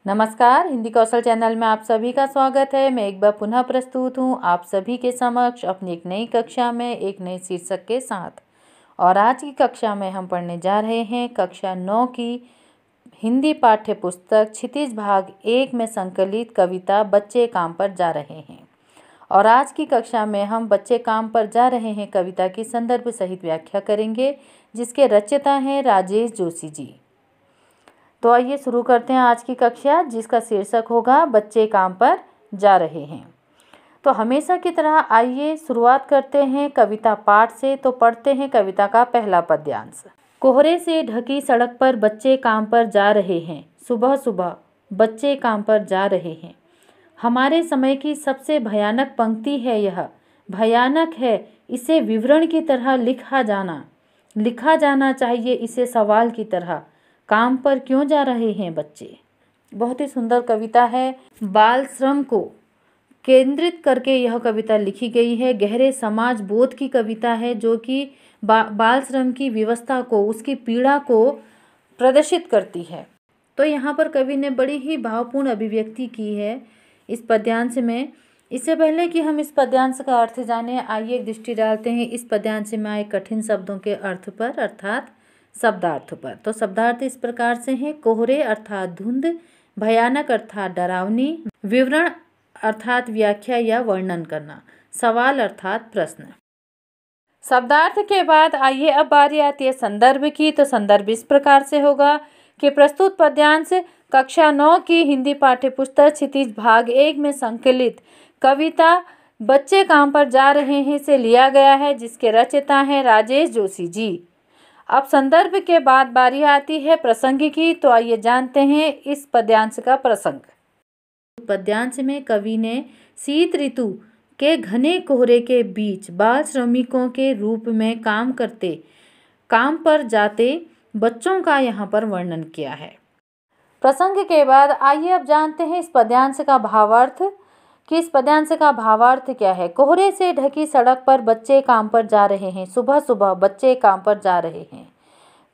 नमस्कार, हिंदी कौशल चैनल में आप सभी का स्वागत है। मैं एक बार पुनः प्रस्तुत हूँ आप सभी के समक्ष अपनी एक नई कक्षा में एक नए शीर्षक के साथ। और आज की कक्षा में हम पढ़ने जा रहे हैं कक्षा 9 की हिंदी पाठ्य पुस्तक क्षितिज भाग 1 में संकलित कविता बच्चे काम पर जा रहे हैं। और आज की कक्षा में हम बच्चे काम पर जा रहे हैं कविता की संदर्भ सहित व्याख्या करेंगे, जिसके रचयिता हैं राजेश जोशी जी। तो आइए शुरू करते हैं आज की कक्षा, जिसका शीर्षक होगा बच्चे काम पर जा रहे हैं। तो हमेशा की तरह आइए शुरुआत करते हैं कविता पाठ से। तो पढ़ते हैं कविता का पहला पद्यांश। कोहरे से ढकी सड़क पर बच्चे काम पर जा रहे हैं, सुबह सुबह बच्चे काम पर जा रहे हैं। हमारे समय की सबसे भयानक पंक्ति है यह, भयानक है इसे विवरण की तरह लिखा जाना चाहिए इसे सवाल की तरह। काम पर क्यों जा रहे हैं बच्चे। बहुत ही सुंदर कविता है। बाल श्रम को केंद्रित करके यह कविता लिखी गई है। गहरे समाज बोध की कविता है, जो कि बाल श्रम की व्यवस्था को, उसकी पीड़ा को प्रदर्शित करती है। तो यहाँ पर कवि ने बड़ी ही भावपूर्ण अभिव्यक्ति की है इस पद्यांश में। इससे पहले कि हम इस पद्यांश का अर्थ जानें, आइए एक दृष्टि डालते हैं इस पद्यांश में आए कठिन शब्दों के अर्थ पर, अर्थात शब्दार्थ पर। तो शब्दार्थ इस प्रकार से हैं। कोहरे अर्थात धुंध, भयानक अर्थात डरावनी, विवरण अर्थात व्याख्या या वर्णन करना, सवाल अर्थात प्रश्न। शब्दार्थ के बाद आइए अब बारी आती है संदर्भ की। तो संदर्भ इस प्रकार से होगा कि प्रस्तुत पद्यांश कक्षा 9 की हिंदी पाठ्य पुस्तक क्षितिज भाग 1 में संकलित कविता बच्चे काम पर जा रहे हैं से लिया गया है, जिसके रचयिता हैं राजेश जोशी जी। अब संदर्भ के बाद बारी आती है प्रसंग की। तो आइए जानते हैं इस पद्यांश का प्रसंग। पद्यांश में कवि ने शीत ऋतु के घने कोहरे के बीच बाल श्रमिकों के रूप में काम पर जाते बच्चों का यहाँ पर वर्णन किया है। प्रसंग के बाद आइए अब जानते हैं इस पद्यांश का भावार्थ कि इस पद्यांश का भावार्थ क्या है। कोहरे से ढकी सड़क पर बच्चे काम पर जा रहे हैं, सुबह सुबह बच्चे काम पर जा रहे हैं।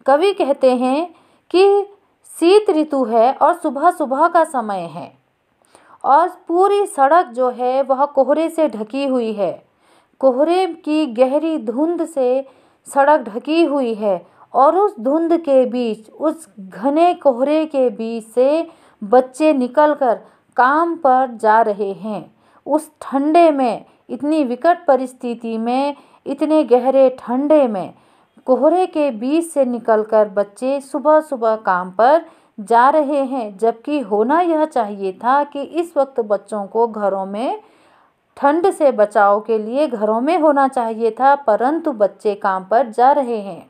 कवि कहते हैं कि शीत ऋतु है और सुबह सुबह का समय है और पूरी सड़क जो है वह कोहरे से ढकी हुई है। कोहरे की गहरी धुंध से सड़क ढकी हुई है और उस धुंध के बीच, उस घने कोहरे के बीच से बच्चे निकलकर काम पर जा रहे हैं। उस ठंडे में, इतनी विकट परिस्थिति में, इतने गहरे ठंडे में कोहरे के बीच से निकलकर बच्चे सुबह सुबह काम पर जा रहे हैं। जबकि होना यह चाहिए था कि इस वक्त बच्चों को घरों में ठंड से बचाव के लिए घरों में होना चाहिए था, परंतु बच्चे काम पर जा रहे हैं।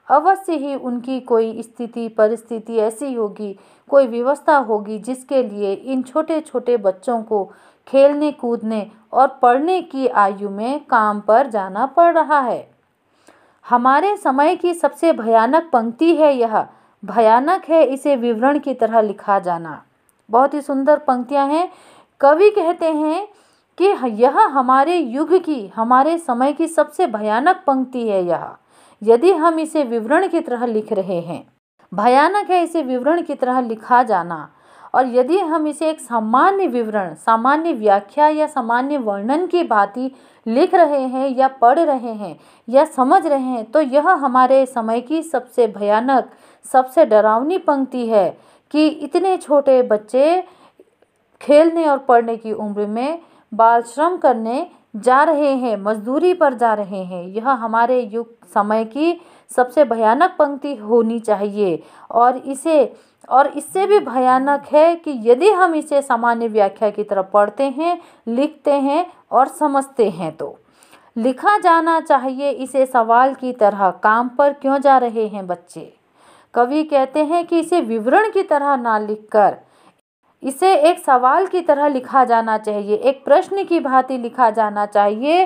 अवश्य ही उनकी कोई स्थिति परिस्थिति ऐसी होगी, कोई व्यवस्था होगी जिसके लिए इन छोटे छोटे बच्चों को खेलने कूदने और पढ़ने की आयु में काम पर जाना पड़ रहा है। हमारे समय की सबसे भयानक पंक्ति है यह, भयानक है इसे विवरण की तरह लिखा जाना। बहुत ही सुंदर पंक्तियां हैं। कवि कहते हैं कि यह हमारे युग की, हमारे समय की सबसे भयानक पंक्ति है यह। यदि हम इसे विवरण की तरह लिख रहे हैं, भयानक है इसे विवरण की तरह लिखा जाना, और यदि हम इसे एक सामान्य विवरण, सामान्य व्याख्या या सामान्य वर्णन की भांति लिख रहे हैं या पढ़ रहे हैं या समझ रहे हैं, तो यह हमारे समय की सबसे भयानक, सबसे डरावनी पंक्ति है कि इतने छोटे बच्चे खेलने और पढ़ने की उम्र में बाल श्रम करने जा रहे हैं, मजदूरी पर जा रहे हैं। यह हमारे युग समय की सबसे भयानक पंक्ति होनी चाहिए। और इससे भी भयानक है कि यदि हम इसे सामान्य व्याख्या की तरफ पढ़ते हैं, लिखते हैं और समझते हैं, तो लिखा जाना चाहिए इसे सवाल की तरह, काम पर क्यों जा रहे हैं बच्चे। कवि कहते हैं कि इसे विवरण की तरह ना लिखकर इसे एक सवाल की तरह लिखा जाना चाहिए, एक प्रश्न की भांति लिखा जाना चाहिए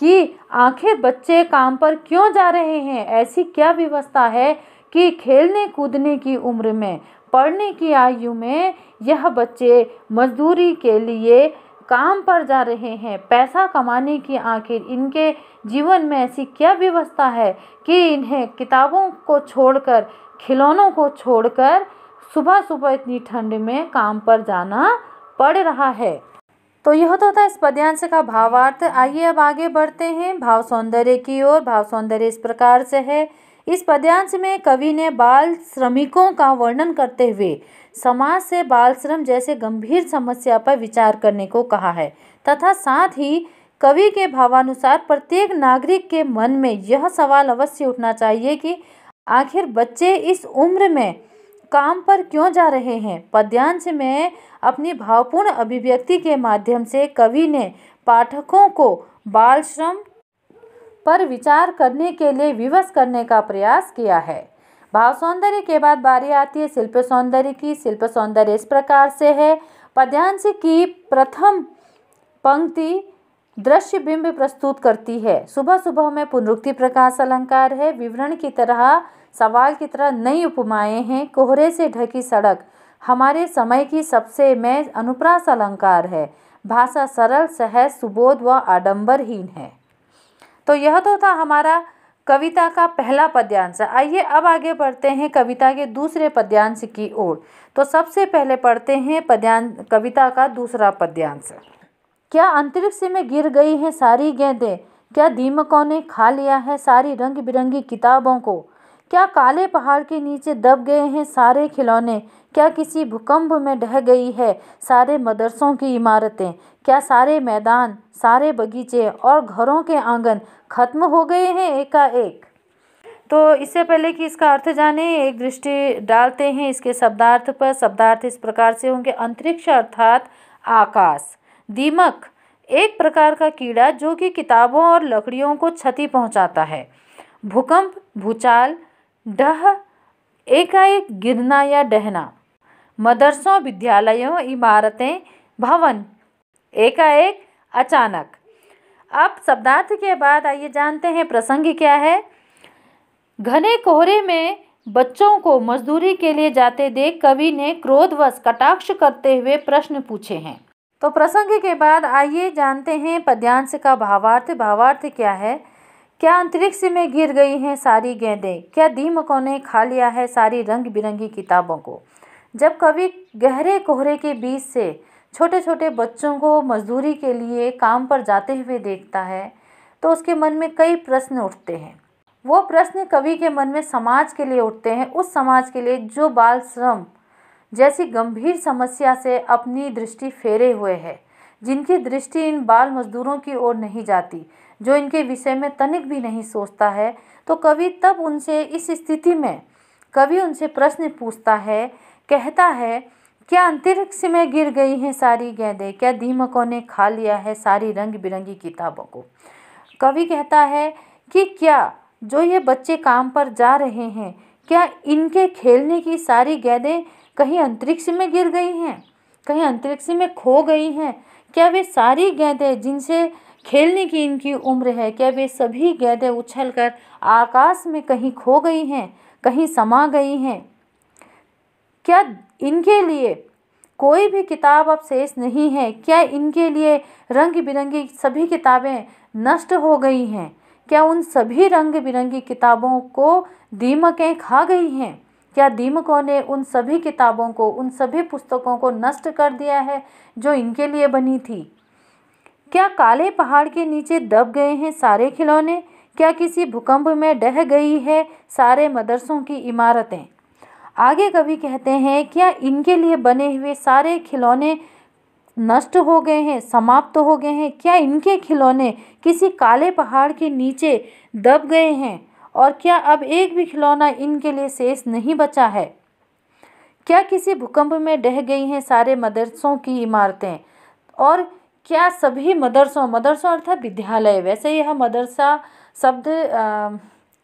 कि आखिर बच्चे काम पर क्यों जा रहे हैं। ऐसी क्या व्यवस्था है कि खेलने कूदने की उम्र में, पढ़ने की आयु में यह बच्चे मजदूरी के लिए काम पर जा रहे हैं, पैसा कमाने की। आखिर इनके जीवन में ऐसी क्या व्यवस्था है कि इन्हें किताबों को छोड़कर, खिलौनों को छोड़कर सुबह सुबह इतनी ठंड में काम पर जाना पड़ रहा है। तो यह तो था इस पद्यांश का भावार्थ। आइए अब आगे बढ़ते हैं भाव सौंदर्य की ओर। भाव सौंदर्य इस प्रकार से है। इस पद्यांश में कवि ने बाल श्रमिकों का वर्णन करते हुए समाज से बाल श्रम जैसे गंभीर समस्या पर विचार करने को कहा है तथा साथ ही कवि के भावानुसार प्रत्येक नागरिक के मन में यह सवाल अवश्य उठना चाहिए कि आखिर बच्चे इस उम्र में काम पर क्यों जा रहे हैं। पद्यांश में अपनी भावपूर्ण अभिव्यक्ति के माध्यम से कवि ने पाठकों को बाल श्रम पर विचार करने के लिए विवश करने का प्रयास किया है। भाव सौंदर्य के बाद बारी आती है शिल्प सौंदर्य की। शिल्प सौंदर्य इस प्रकार से है। पद्यांश की प्रथम पंक्ति दृश्य बिंब प्रस्तुत करती है। सुबह सुबह में पुनरुक्ति प्रकाश अलंकार है। विवरण की तरह सवाल की तरह नई उपमाएं हैं। कोहरे से ढकी सड़क हमारे समय की सबसे में अनुप्रास अलंकार है। भाषा सरल सहज सुबोध व आडंबरहीन है। तो यह तो था हमारा कविता का पहला पद्यांश। आइए अब आगे बढ़ते हैं कविता के दूसरे पद्यांश की ओर। तो सबसे पहले पढ़ते हैं कविता का दूसरा पद्यांश। क्या अंतरिक्ष में गिर गई हैं सारी गेंदें, क्या दीमकों ने खा लिया है सारी रंग बिरंगी किताबों को, क्या काले पहाड़ के नीचे दब गए हैं सारे खिलौने, क्या किसी भूकंप में ढह गई है सारे मदरसों की इमारतें, क्या सारे मैदान सारे बगीचे और घरों के आंगन खत्म हो गए हैं एकाएक। तो इससे पहले कि इसका अर्थ जाने एक दृष्टि डालते हैं इसके शब्दार्थ पर। शब्दार्थ इस प्रकार से होंगे। अंतरिक्ष अर्थात आकाश। दीमक एक प्रकार का कीड़ा जो कि किताबों और लकड़ियों को क्षति पहुंचाता है। भूकंप भूचाल, ढह एकाएक गिरना या डहना। मदरसों विद्यालयों इमारतें भवन एकाएक अचानक। अब शब्दार्थ के बाद आइए जानते हैं प्रसंग क्या है। घने कोहरे में बच्चों को मजदूरी के लिए जाते देख कवि ने क्रोधवश कटाक्ष करते हुए प्रश्न पूछे हैं। तो प्रसंग के बाद आइए जानते हैं पद्यांश का भावार्थ। भावार्थ क्या है। क्या अंतरिक्ष में गिर गई हैं सारी गेंदें, क्या दीमकों ने खा लिया है सारी रंग बिरंगी किताबों को। जब कवि गहरे कोहरे के बीच से छोटे छोटे बच्चों को मजदूरी के लिए काम पर जाते हुए देखता है तो उसके मन में कई प्रश्न उठते हैं। वो प्रश्न कवि के मन में समाज के लिए उठते हैं, उस समाज के लिए जो बाल श्रम जैसी गंभीर समस्या से अपनी दृष्टि फेरे हुए है, जिनकी दृष्टि इन बाल मजदूरों की ओर नहीं जाती, जो इनके विषय में तनिक भी नहीं सोचता है। तो कवि तब उनसे इस स्थिति में कवि उनसे प्रश्न पूछता है, कहता है क्या अंतरिक्ष में गिर गई हैं सारी गेंदें, क्या दीमकों ने खा लिया है सारी रंग बिरंगी किताबों को। कवि कहता है कि क्या जो ये बच्चे काम पर जा रहे हैं, क्या इनके खेलने की सारी गेंदें कहीं अंतरिक्ष में गिर गई हैं, कहीं अंतरिक्ष में खो गई हैं। क्या वे सारी गेंदें जिनसे खेलने की इनकी उम्र है, क्या वे सभी गेंदें उछलकर आकाश में कहीं खो गई हैं, कहीं समा गई हैं। क्या इनके लिए कोई भी किताब अब शेष नहीं है, क्या इनके लिए रंग बिरंगी सभी किताबें नष्ट हो गई हैं, क्या उन सभी रंग बिरंगी किताबों को दीमकें खा गई हैं, क्या दीमकों ने उन सभी किताबों को उन सभी पुस्तकों को नष्ट कर दिया है जो इनके लिए बनी थी। क्या काले पहाड़ के नीचे दब गए हैं सारे खिलौने, क्या किसी भूकंप में ढह गई है सारे मदरसों की इमारतें। आगे कवि कहते हैं क्या इनके लिए बने हुए सारे खिलौने नष्ट हो गए हैं, समाप्त हो गए हैं, क्या इनके खिलौने किसी काले पहाड़ के नीचे दब गए हैं और क्या अब एक भी खिलौना इनके लिए शेष नहीं बचा है। क्या किसी भूकंप में ढह गई हैं सारे मदरसों की इमारतें और क्या सभी मदरसों अर्थात विद्यालय। वैसे यह मदरसा शब्द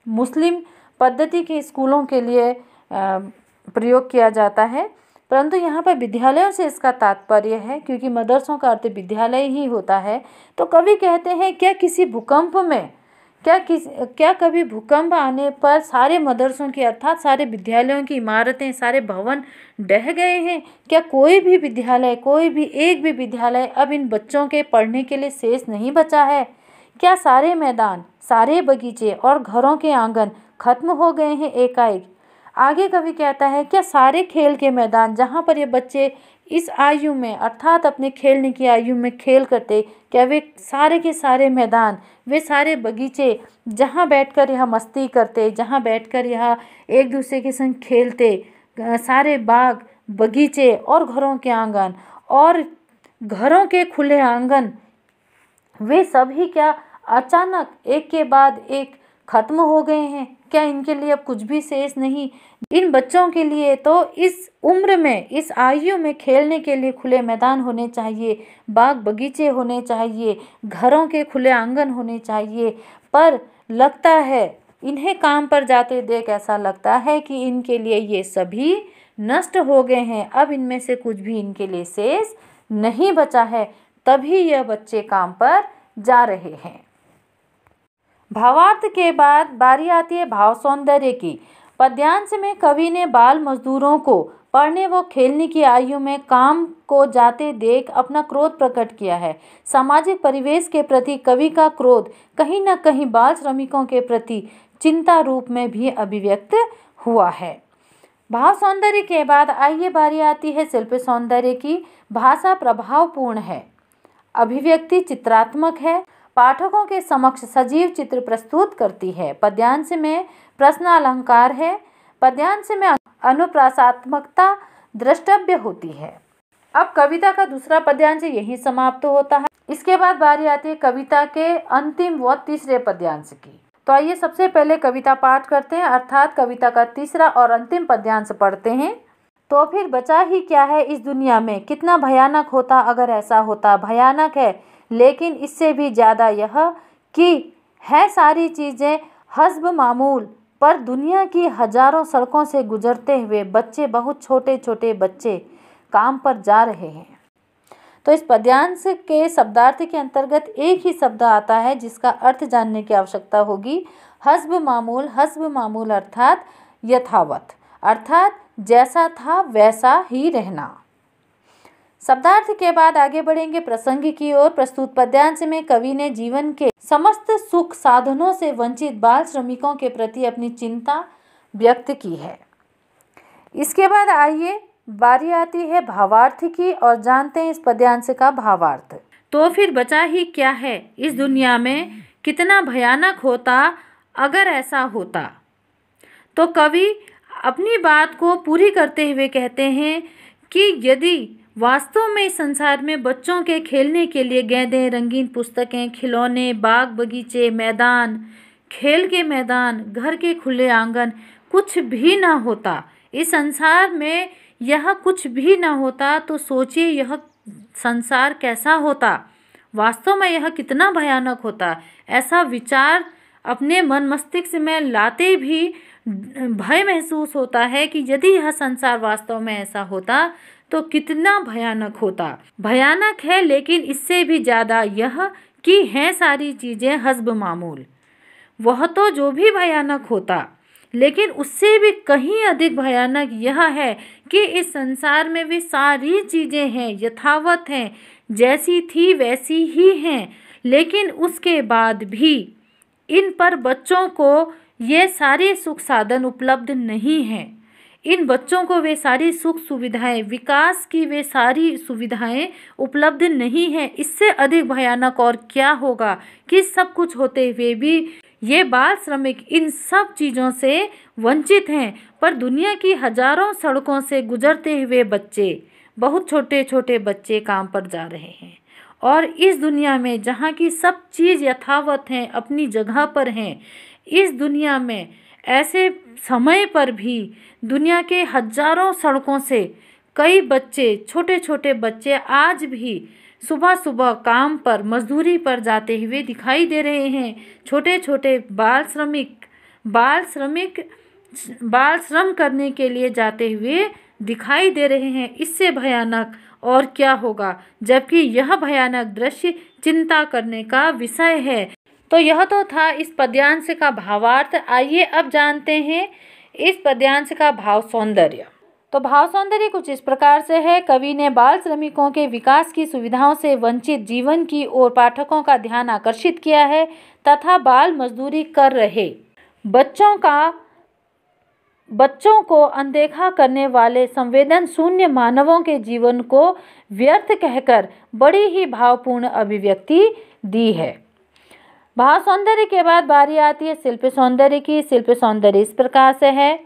मुस्लिम पद्धति के स्कूलों के लिए प्रयोग किया जाता है, परंतु यहाँ पर विद्यालयों से इसका तात्पर्य है क्योंकि मदरसों का अर्थ विद्यालय ही होता है। तो कवि कहते हैं क्या किसी भूकंप में क्या कभी भूकंप आने पर सारे मदरसों की अर्थात सारे विद्यालयों की इमारतें सारे भवन ढह गए हैं, क्या कोई भी विद्यालय एक भी विद्यालय अब इन बच्चों के पढ़ने के लिए शेष नहीं बचा है। क्या सारे मैदान सारे बगीचे और घरों के आंगन खत्म हो गए हैं एकाएक। आगे कवि कहता है, क्या सारे खेल के मैदान जहाँ पर ये बच्चे इस आयु में अर्थात अपने खेलने की आयु में खेल करते, क्या वे सारे के सारे मैदान, वे सारे बगीचे जहाँ बैठकर यह मस्ती करते, जहाँ बैठकर यह एक दूसरे के संग खेलते, सारे बाग बगीचे और घरों के आंगन और घरों के खुले आंगन, वे सभी क्या अचानक एक के बाद एक खत्म हो गए हैं? क्या इनके लिए अब कुछ भी शेष नहीं? इन बच्चों के लिए तो इस उम्र में, इस आयु में खेलने के लिए खुले मैदान होने चाहिए, बाग बगीचे होने चाहिए, घरों के खुले आंगन होने चाहिए। पर लगता है इन्हें काम पर जाते देख ऐसा लगता है कि इनके लिए ये सभी नष्ट हो गए हैं, अब इनमें से कुछ भी इनके लिए शेष नहीं बचा है, तभी यह बच्चे काम पर जा रहे हैं। भावार्थ के बाद बारी आती है भाव सौंदर्य की। पद्यांश में कवि ने बाल मजदूरों को पढ़ने व खेलने की आयु में काम को जाते देख अपना क्रोध प्रकट किया है। सामाजिक परिवेश के प्रति कवि का क्रोध कहीं न कहीं बाल श्रमिकों के प्रति चिंता रूप में भी अभिव्यक्त हुआ है। भाव सौंदर्य के बाद आइए बारी आती है शिल्प सौंदर्य की। भाषा प्रभावपूर्ण है, अभिव्यक्ति चित्रात्मक है, पाठकों के समक्ष सजीव चित्र प्रस्तुत करती है। पद्यांश में प्रश्न अलंकार है, पद्यांश में अनुप्रासात्मकता द्रष्टव्य होती है। अब कविता का दूसरा पद्यांश यहीं समाप्त होता है। इसके बाद बारी आती है कविता के अंतिम व तीसरे पद्यांश की। तो आइए सबसे पहले कविता पाठ करते हैं, अर्थात कविता का तीसरा और अंतिम पद्यांश पढ़ते हैं। तो फिर बचा ही क्या है इस दुनिया में, कितना भयानक होता अगर ऐसा होता। भयानक है लेकिन इससे भी ज़्यादा यह कि है सारी चीज़ें हस्ब मामूल, पर दुनिया की हजारों सड़कों से गुजरते हुए बच्चे, बहुत छोटे छोटे बच्चे काम पर जा रहे हैं। तो इस पद्यांश के शब्दार्थ के अंतर्गत एक ही शब्द आता है जिसका अर्थ जानने की आवश्यकता होगी। हस्ब मामूल अर्थात यथावत, अर्थात जैसा था वैसा ही रहना। शब्दार्थ के बाद आगे बढ़ेंगे प्रसंग की ओर। प्रस्तुत पद्यांश में कवि ने जीवन के समस्त सुख साधनों से वंचित बाल श्रमिकों के प्रति अपनी चिंता व्यक्त की है। इसके बाद आइए बारी आती है भावार्थ की और जानते हैं इस पद्यांश का भावार्थ। तो फिर बचा ही क्या है इस दुनिया में, कितना भयानक होता अगर ऐसा होता। तो कवि अपनी बात को पूरी करते हुए कहते हैं कि यदि वास्तव में इस संसार में बच्चों के खेलने के लिए गेंदें, रंगीन पुस्तकें, खिलौने, बाग बगीचे, मैदान, खेल के मैदान, घर के खुले आंगन कुछ भी ना होता, इस संसार में यह कुछ भी ना होता, तो सोचिए यह संसार कैसा होता, वास्तव में यह कितना भयानक होता। ऐसा विचार अपने मन मस्तिष्क में लाते भी भय महसूस होता है कि यदि यह संसार वास्तव में ऐसा होता तो कितना भयानक होता। भयानक है लेकिन इससे भी ज़्यादा यह कि हैं सारी चीज़ें हस्ब मामूल। वह तो जो भी भयानक होता, लेकिन उससे भी कहीं अधिक भयानक यह है कि इस संसार में भी सारी चीज़ें हैं, यथावत हैं, जैसी थी वैसी ही हैं, लेकिन उसके बाद भी इन पर बच्चों को ये सारे सुख साधन उपलब्ध नहीं हैं। इन बच्चों को वे सारी सुख सुविधाएं, विकास की वे सारी सुविधाएं उपलब्ध नहीं हैं। इससे अधिक भयानक और क्या होगा कि सब कुछ होते हुए भी ये बाल श्रमिक इन सब चीज़ों से वंचित हैं। पर दुनिया की हजारों सड़कों से गुजरते हुए बच्चे, बहुत छोटे छोटे बच्चे काम पर जा रहे हैं। और इस दुनिया में जहाँ की सब चीज़ यथावत हैं, अपनी जगह पर हैं, इस दुनिया में ऐसे समय पर भी दुनिया के हजारों सड़कों से कई बच्चे, छोटे छोटे बच्चे आज भी सुबह सुबह काम पर, मजदूरी पर जाते हुए दिखाई दे रहे हैं। छोटे छोटे बाल श्रम करने के लिए जाते हुए दिखाई दे रहे हैं। इससे भयानक और क्या होगा, जबकि यह भयानक दृश्य चिंता करने का विषय है। तो यह तो था इस पद्यांश का भावार्थ। आइए अब जानते हैं इस पद्यांश का भाव सौंदर्य। तो भाव सौंदर्य कुछ इस प्रकार से है। कवि ने बाल श्रमिकों के विकास की सुविधाओं से वंचित जीवन की ओर पाठकों का ध्यान आकर्षित किया है तथा बाल मजदूरी कर रहे बच्चों का बच्चों को अनदेखा करने वाले संवेदन शून्य मानवों के जीवन को व्यर्थ कहकर बड़ी ही भावपूर्ण अभिव्यक्ति दी है। भाव सौंदर्य के बाद बारी आती है शिल्प सौंदर्य की। शिल्प सौंदर्य इस प्रकार से है।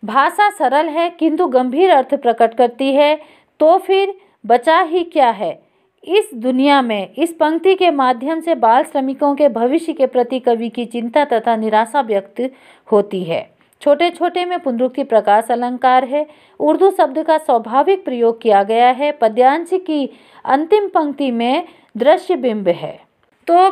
भाषा सरल है किंतु गंभीर अर्थ प्रकट करती है, तो फिर बचा ही क्या है इस दुनिया में। इस पंक्ति के माध्यम से बाल श्रमिकों के भविष्य के प्रति कवि की चिंता तथा निराशा व्यक्त होती है। छोटे छोटे में पुनरुक्ति प्रकाश अलंकार है। उर्दू शब्द का स्वाभाविक प्रयोग किया गया है। पद्यांश की अंतिम पंक्ति में दृश्य बिंब है। तो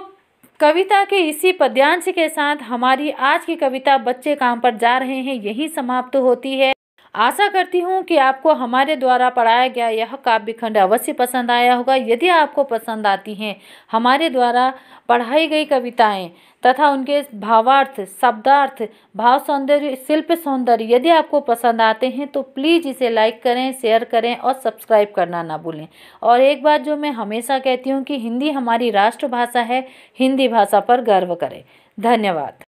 कविता के इसी पद्यांश के साथ हमारी आज की कविता बच्चे काम पर जा रहे हैं यही समाप्त होती है। आशा करती हूँ कि आपको हमारे द्वारा पढ़ाया गया यह काव्य खंड अवश्य पसंद आया होगा। यदि आपको पसंद आती हैं हमारे द्वारा पढ़ाई गई कविताएं तथा उनके भावार्थ, शब्दार्थ, भाव सौंदर्य, शिल्प सौंदर्य यदि आपको पसंद आते हैं तो प्लीज़ इसे लाइक करें, शेयर करें और सब्सक्राइब करना ना भूलें। और एक बात जो मैं हमेशा कहती हूँ कि हिंदी हमारी राष्ट्रभाषा है, हिंदी भाषा पर गर्व करें। धन्यवाद।